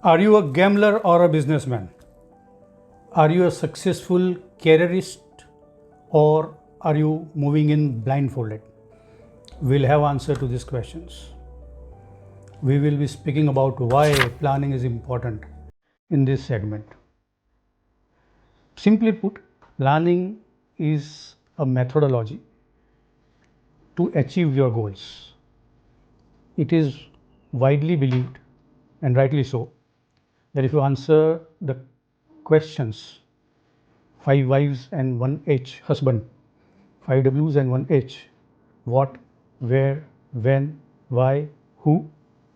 Are you a gambler or a businessman? Are you a successful careerist or are you moving in blindfolded? We'll have answer to these questions. We will be speaking about why planning is important in this segment. Simply put, planning is a methodology to achieve your goals. It is widely believed, and rightly so, that if you answer the questions 5 wives and 1 H husband, 5 W's and 1 H, what, where, when, why, who,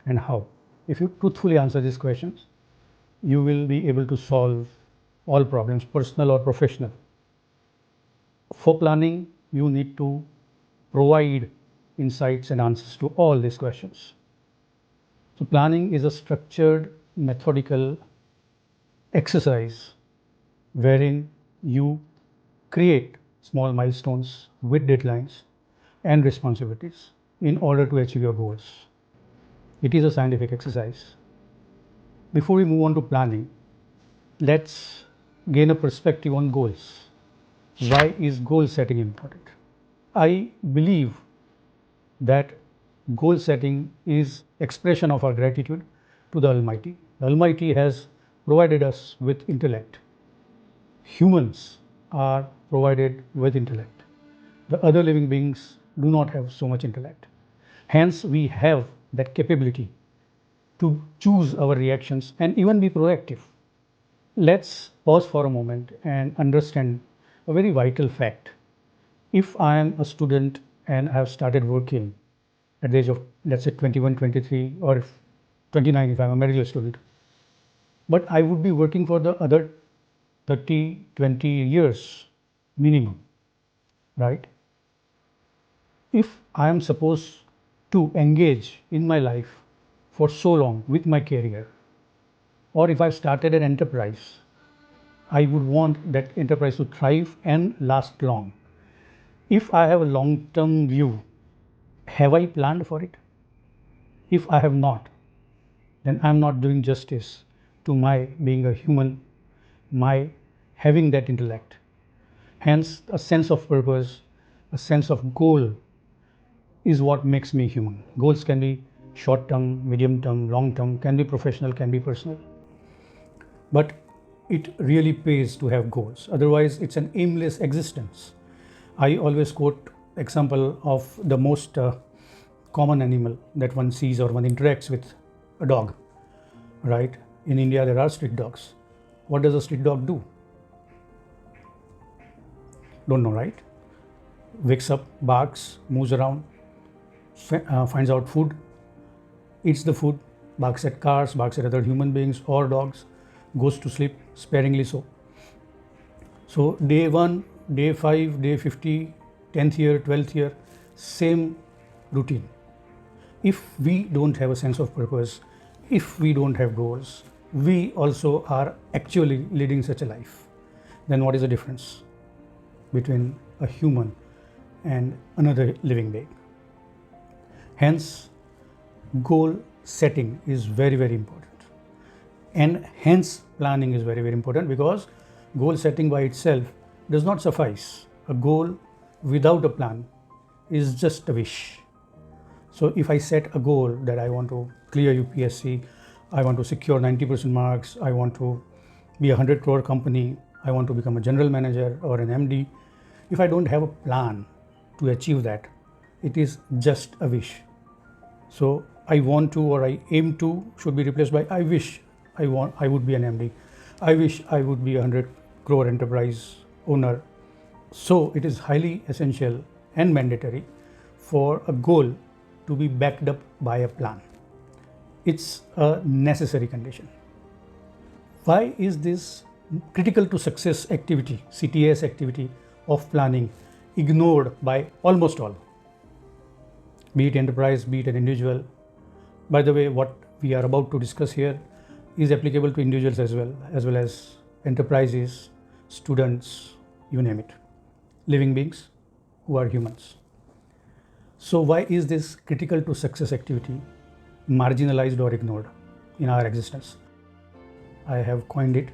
and how. If you truthfully answer these questions, you will be able to solve all problems, personal or professional. For planning, you need to provide insights and answers to all these questions. So, planning is a structured, methodical exercise wherein you create small milestones with deadlines and responsibilities in order to achieve your goals. It is a scientific exercise. Before we move on to planning, let's gain a perspective on goals. Why is goal setting important? I believe that goal setting is expression of our gratitude to the Almighty. The Almighty has provided us with intellect. Humans are provided with intellect. The other living beings do not have so much intellect. Hence, we have that capability to choose our reactions and even be proactive. Let's pause for a moment and understand a very vital fact. If I am a student and I have started working at the age of, let's say, 21, 23, or 29 if I'm a medical student, but I would be working for the other 30, 20 years minimum, right? If I am supposed to engage in my life for so long with my career, or if I've started an enterprise, I would want that enterprise to thrive and last long. If I have a long term view, have I planned for it? If I have not, then I'm not doing justice to my being a human, my having that intellect. Hence, a sense of purpose, a sense of goal is what makes me human. Goals can be short term, medium term, long term, can be professional, can be personal. But it really pays to have goals. Otherwise, it's an aimless existence. I always quote example of the most common animal that one sees or one interacts with, a dog, right? In India, there are street dogs. What does a street dog do? Don't know, right? Wakes up, barks, moves around, finds out food, eats the food, barks at cars, barks at other human beings or dogs, goes to sleep, sparingly so. So day 1, day 5, day 50, 10th year, 12th year, same routine. If we don't have a sense of purpose, if we don't have goals, we also are actually leading such a life. Then what is the difference between a human and another living being? Hence, goal setting is very, very important. And hence, planning is very, very important, because goal setting by itself does not suffice. A goal without a plan is just a wish. So if I set a goal that I want to clear UPSC, I want to secure 90% marks, I want to be a 100 crore company, I want to become a general manager or an MD, if I don't have a plan to achieve that, it is just a wish. So I want to or I aim to should be replaced by I wish I would be an MD. I wish I would be a 100 crore enterprise owner. So it is highly essential and mandatory for a goal to be backed up by a plan. It's a necessary condition. Why is this critical to success activity, CTS activity of planning, ignored by almost all? Be it enterprise, be it an individual. By the way, what we are about to discuss here is applicable to individuals as well as enterprises, students, you name it, living beings who are humans. So why is this critical to success activity marginalized or ignored in our existence? I have coined it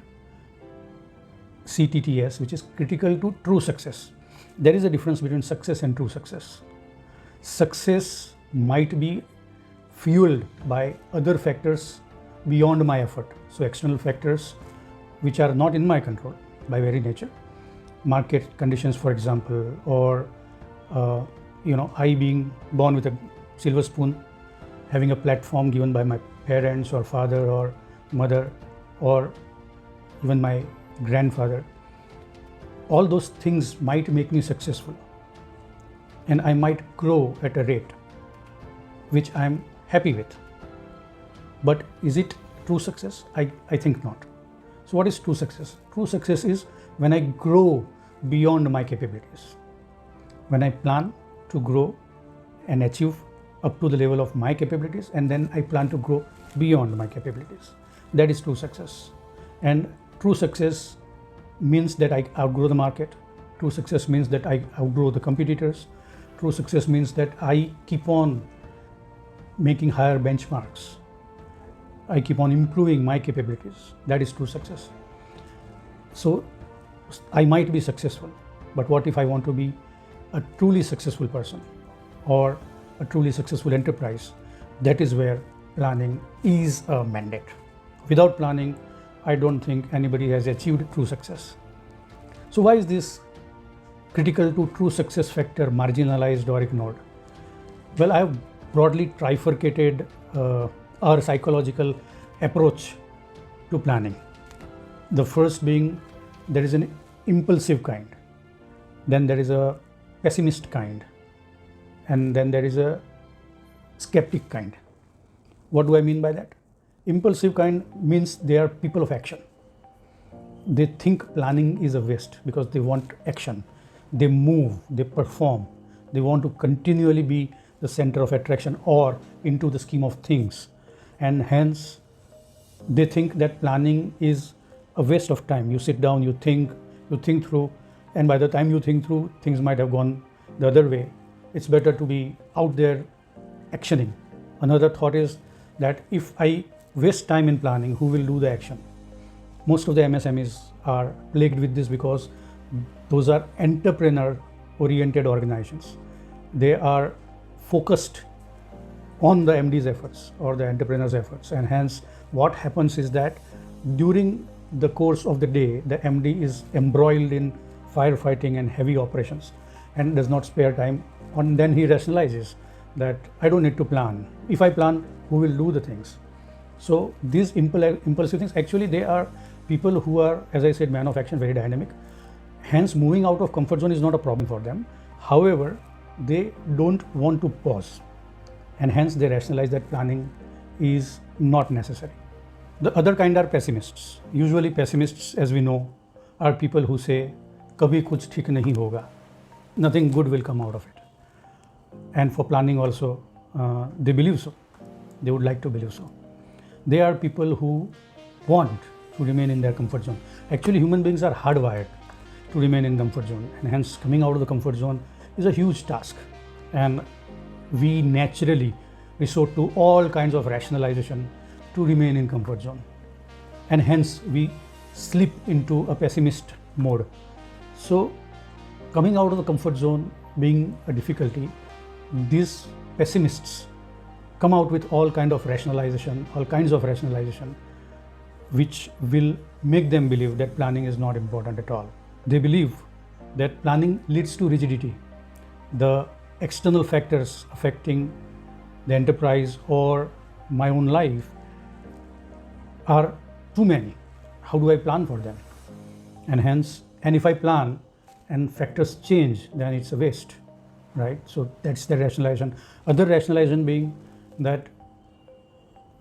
CTTS, which is critical to true success. There is a difference between success and true success. Success might be fueled by other factors beyond my effort. So external factors which are not in my control by very nature. Market conditions, for example, or I being born with a silver spoon, having a platform given by my parents or father or mother or even my grandfather. All those things might make me successful, and I might grow at a rate which I am happy with. But is it true success? I think not. So what is true success? True success is when I grow beyond my capabilities. When I plan to grow and achieve up to the level of my capabilities, and then I plan to grow beyond my capabilities. That is true success. And true success means that I outgrow the market. True success means that I outgrow the competitors. True success means that I keep on making higher benchmarks. I keep on improving my capabilities. That is true success. So I might be successful, but what if I want to be a truly successful person or a truly successful enterprise? That is where planning is a mandate. Without planning, I don't think anybody has achieved true success. So why is this critical to true success factor marginalized or ignored? Well, I have broadly trifurcated our psychological approach to planning. The first being there is an impulsive kind, then there is a pessimist kind, and then there is a skeptic kind. What do I mean by that? Impulsive kind means they are people of action. They think planning is a waste because they want action. They move, they perform, they want to continually be the center of attraction or into the scheme of things, and hence they think that planning is a waste of time. You sit down, you think through, and by the time you think through, things might have gone the other way. It's better to be out there actioning. Another thought is that if I waste time in planning, who will do the action? Most of the MSMEs are plagued with this because those are entrepreneur oriented organizations. They are focused on the MD's efforts or the entrepreneur's efforts, and hence what happens is that during the course of the day, the MD is embroiled in firefighting and heavy operations and does not spare time. And then he rationalizes that I don't need to plan. If I plan, who will do the things? So these impulsive things, actually they are people who are, as I said, man of action, very dynamic. Hence moving out of comfort zone is not a problem for them. However, they don't want to pause, and hence they rationalize that planning is not necessary. The other kind are pessimists. Usually pessimists, as we know, are people who say, kabhi kuch theek nahi hoga. Nothing good will come out of it. And for planning also, they believe so. They would like to believe so. They are people who want to remain in their comfort zone. Actually, human beings are hardwired to remain in comfort zone, and hence coming out of the comfort zone is a huge task. And we naturally resort to all kinds of rationalization to remain in comfort zone, and hence we slip into a pessimist mode. So coming out of the comfort zone being a difficulty, these pessimists come out with all kinds of rationalization, which will make them believe that planning is not important at all. They believe that planning leads to rigidity. The external factors affecting the enterprise or my own life are too many. How do I plan for them? And if I plan and factors change, then it's a waste, right? So that's the rationalization. Other rationalization being that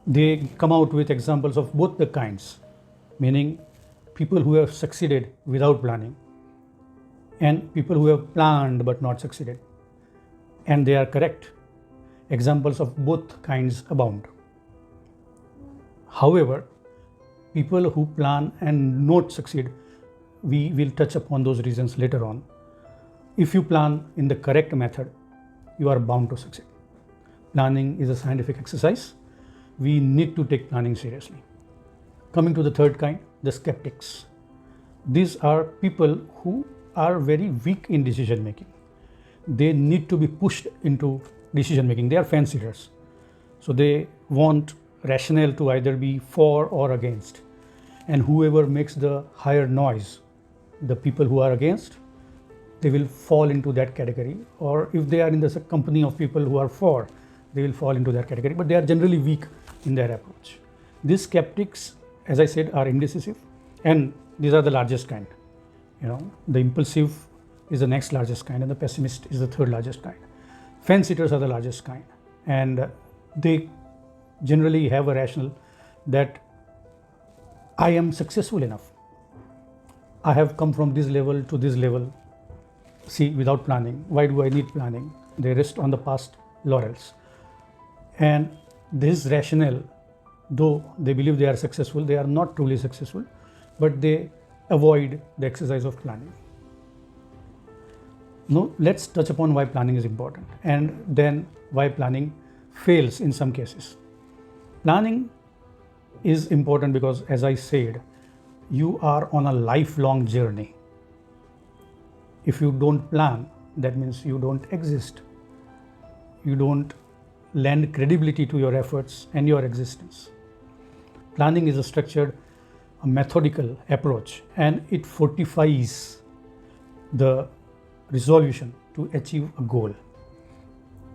they come out with examples of both the kinds, meaning people who have succeeded without planning and people who have planned but not succeeded. And they are correct. Examples of both kinds abound. However, people who plan and not succeed, we will touch upon those reasons later on. If you plan in the correct method, you are bound to succeed. Planning is a scientific exercise. We need to take planning seriously. Coming to the third kind, the skeptics. These are people who are very weak in decision making. They need to be pushed into decision making. They are fanciers. So they want rationale to either be for or against. And whoever makes the higher noise, the people who are against, they will fall into that category. Or if they are in the company of people who are for, they will fall into that category. But they are generally weak in their approach. These skeptics, as I said, are indecisive, and these are the largest kind. The impulsive is the next largest kind, and the pessimist is the third largest kind. Fence-sitters are the largest kind, and they generally have a rationale that I am successful enough. I have come from this level to this level. See, without planning. Why do I need planning? They rest on the past laurels. And this rationale, though they believe they are successful, they are not truly successful, but they avoid the exercise of planning. Now, let's touch upon why planning is important, and then why planning fails in some cases. Planning is important because, as I said, you are on a lifelong journey. If you don't plan, that means you don't exist. You don't lend credibility to your efforts and your existence. Planning is a structured, a methodical approach, and it fortifies the resolution to achieve a goal.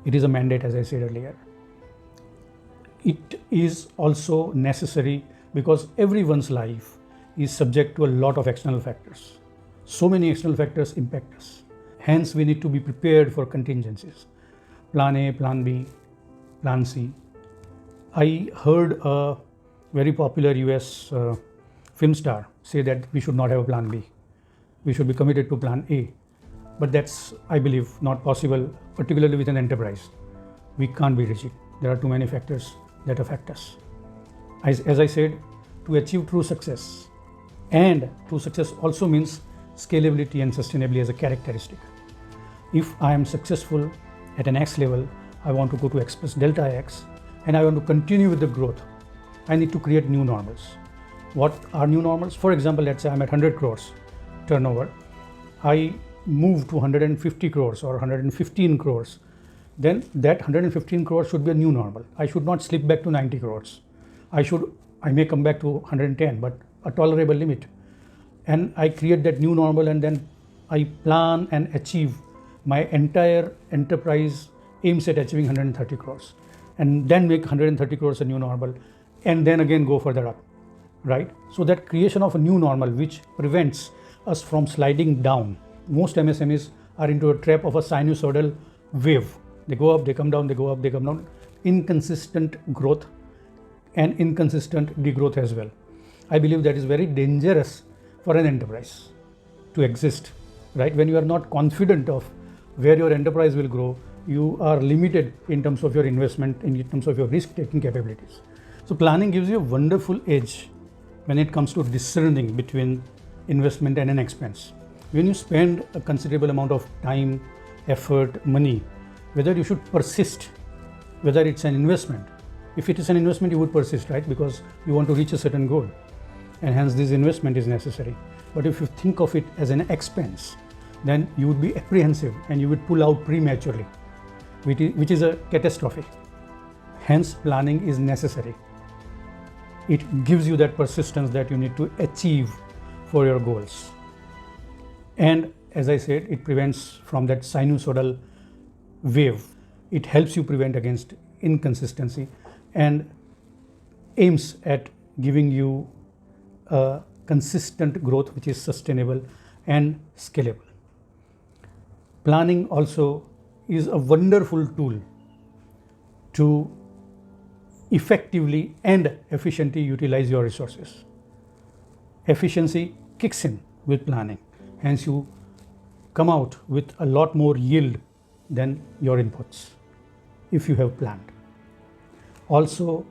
It is a mandate, as I said earlier. It is also necessary because everyone's life is subject to a lot of external factors. So many external factors impact us. Hence, we need to be prepared for contingencies. Plan A, Plan B, Plan C. I heard a very popular US film star say that we should not have a Plan B. We should be committed to Plan A. But that's, I believe, not possible, particularly with an enterprise. We can't be rigid. There are too many factors that affect us. As I said, to achieve true success, and true success also means scalability and sustainability as a characteristic. If I am successful at an X level, I want to go to X plus delta X, and I want to continue with the growth. I need to create new normals. What are new normals? For example, let's say I'm at 100 crores turnover. I move to 150 crores or 115 crores. Then that 115 crores should be a new normal. I should not slip back to 90 crores. I may come back to 110, but a tolerable limit. And I create that new normal, and then I plan and achieve. My entire enterprise aims at achieving 130 crores, and then make 130 crores a new normal, and then again go further up, right? So that creation of a new normal, which prevents us from sliding down. Most MSMEs are into a trap of a sinusoidal wave. They go up, they come down, they go up, they come down. Inconsistent growth and inconsistent degrowth as well. I believe that is very dangerous for an enterprise to exist, right? When you are not confident of where your enterprise will grow, you are limited in terms of your investment, in terms of your risk-taking capabilities. So planning gives you a wonderful edge when it comes to discerning between investment and an expense. When you spend a considerable amount of time, effort, money, whether you should persist, whether it's an investment. If it is an investment, you would persist, right? Because you want to reach a certain goal, and hence this investment is necessary. But if you think of it as an expense, then you would be apprehensive and you would pull out prematurely, which is a catastrophe. Hence, planning is necessary. It gives you that persistence that you need to achieve for your goals. And as I said, it prevents from that sinusoidal wave. It helps you prevent against inconsistency and aims at giving you a consistent growth which is sustainable and scalable. Planning also is a wonderful tool to effectively and efficiently utilize your resources. Efficiency kicks in with planning. Hence, you come out with a lot more yield than your inputs if you have planned. Also,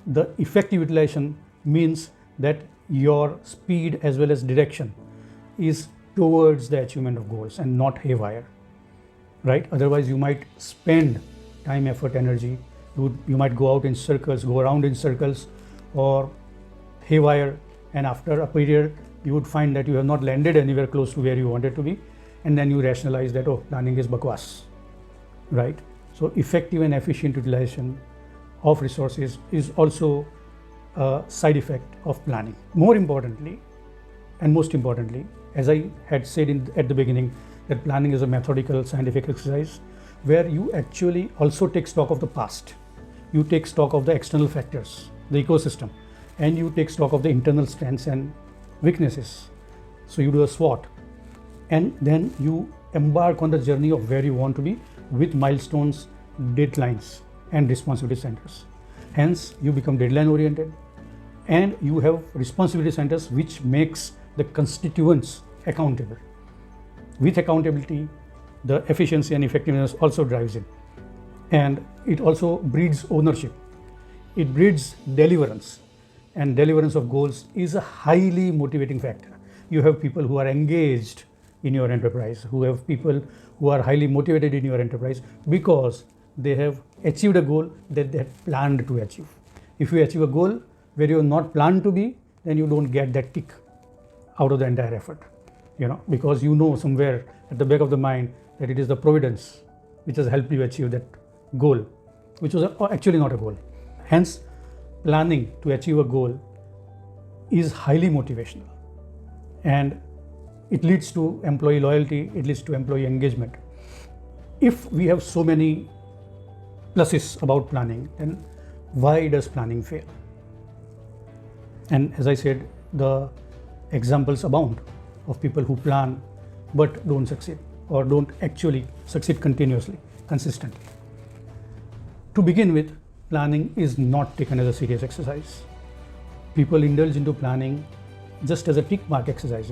the effective utilization means that your speed as well as direction is towards the achievement of goals and not haywire, right? Otherwise, you might spend time, effort, energy. You might go out in circles, go around in circles, or haywire, and after a period you would find that you have not landed anywhere close to where you wanted to be, and then you rationalize that, oh, planning is bakwas, right? So effective and efficient utilization of resources is also a side effect of planning. More importantly, and most importantly, as I had said at the beginning, that planning is a methodical scientific exercise where you actually also take stock of the past. You take stock of the external factors, the ecosystem, and you take stock of the internal strengths and weaknesses. So you do a SWOT, and then you embark on the journey of where you want to be with milestones, deadlines, and responsibility centers. Hence, you become deadline oriented, and you have responsibility centers, which makes the constituents accountable. With accountability, the efficiency and effectiveness also drives in, and it also breeds ownership. It breeds deliverance, and deliverance of goals is a highly motivating factor. You have people who are engaged in your enterprise, who have people who are highly motivated in your enterprise because they have achieved a goal that they had planned to achieve. If you achieve a goal where you have not planned to be, then you don't get that tick out of the entire effort, because you know somewhere at the back of the mind that it is the providence which has helped you achieve that goal, which was actually not a goal. Hence, planning to achieve a goal is highly motivational, and it leads to employee loyalty, it leads to employee engagement. If we have so many pluses about planning, then why does planning fail? And as I said, the examples abound of people who plan but don't succeed, or don't actually succeed continuously, consistently. To begin with, planning is not taken as a serious exercise. People indulge into planning just as a tick mark exercise,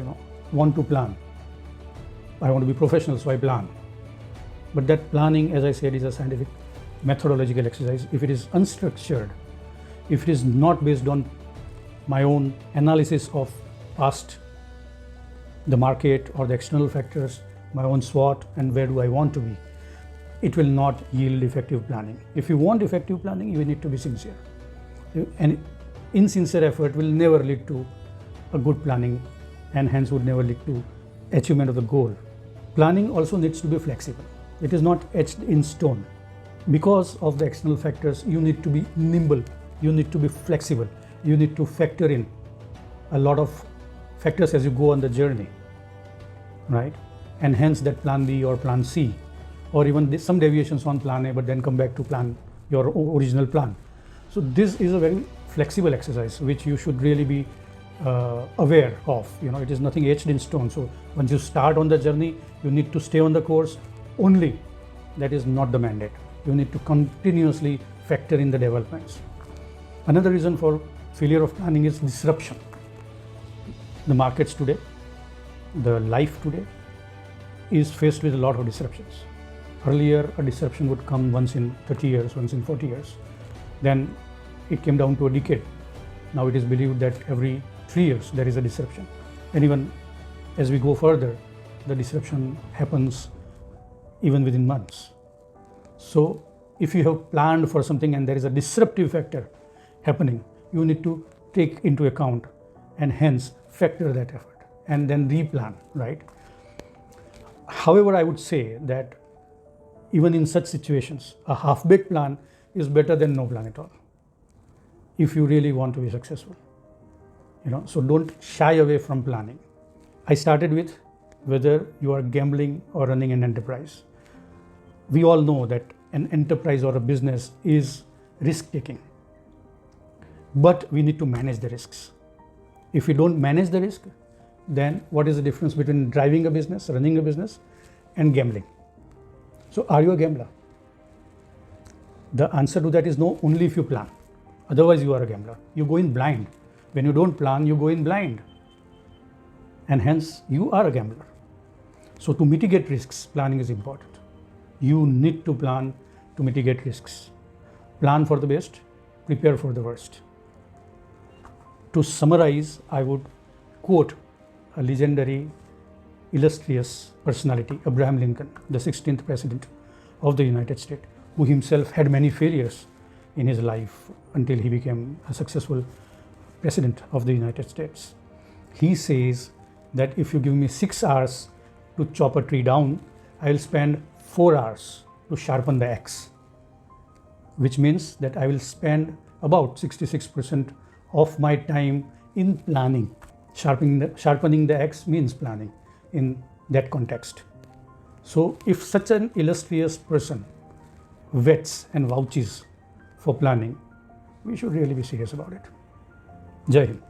want to plan. I want to be professional, so I plan. But that planning, as I said, is a scientific methodological exercise. If it is unstructured, if it is not based on my own analysis of past, the market or the external factors, my own SWOT, and where do I want to be, it will not yield effective planning. If you want effective planning, you need to be sincere. And insincere effort will never lead to a good planning, and hence would never lead to achievement of the goal. Planning also needs to be flexible. It is not etched in stone. Because of the external factors, you need to be nimble, you need to be flexible, you need to factor in a lot of factors as you go on the journey, right? And hence that plan B or plan C, or even some deviations on plan A, but then come back to your original plan. So this is a very flexible exercise which you should really be aware of. It is nothing etched in stone. So once you start on the journey, you need to stay on the course only. That is not the mandate. You need to continuously factor in the developments. Another reason for failure of planning is disruption. The markets today, the life today is faced with a lot of disruptions. Earlier, a disruption would come once in 30 years, once in 40 years. Then it came down to a decade. Now it is believed that every 3 years there is a disruption. And even as we go further, the disruption happens even within months. So if you have planned for something and there is a disruptive factor happening, you need to take into account and hence factor that effort and then replan, right? However, I would say that even in such situations, a half-baked plan is better than no plan at all, if you really want to be successful. So don't shy away from planning. I started with whether you are gambling or running an enterprise. We all know that an enterprise or a business is risk-taking, but we need to manage the risks. If we don't manage the risk, then what is the difference between driving a business, running a business, and gambling? So are you a gambler? The answer to that is no, only if you plan. Otherwise, you are a gambler. You go in blind. When you don't plan, you go in blind. And hence, you are a gambler. So to mitigate risks, planning is important. You need to plan to mitigate risks. Plan for the best, prepare for the worst. To summarize, I would quote a legendary, illustrious personality, Abraham Lincoln, the 16th President of the United States, who himself had many failures in his life until he became a successful President of the United States. He says that if you give me 6 hours to chop a tree down, I will spend 4 hours to sharpen the axe, which means that I will spend about 66% of my time in planning. Sharpening the axe means planning in that context. So if such an illustrious person vets and vouches for planning, we should really be serious about it. Jai Hind.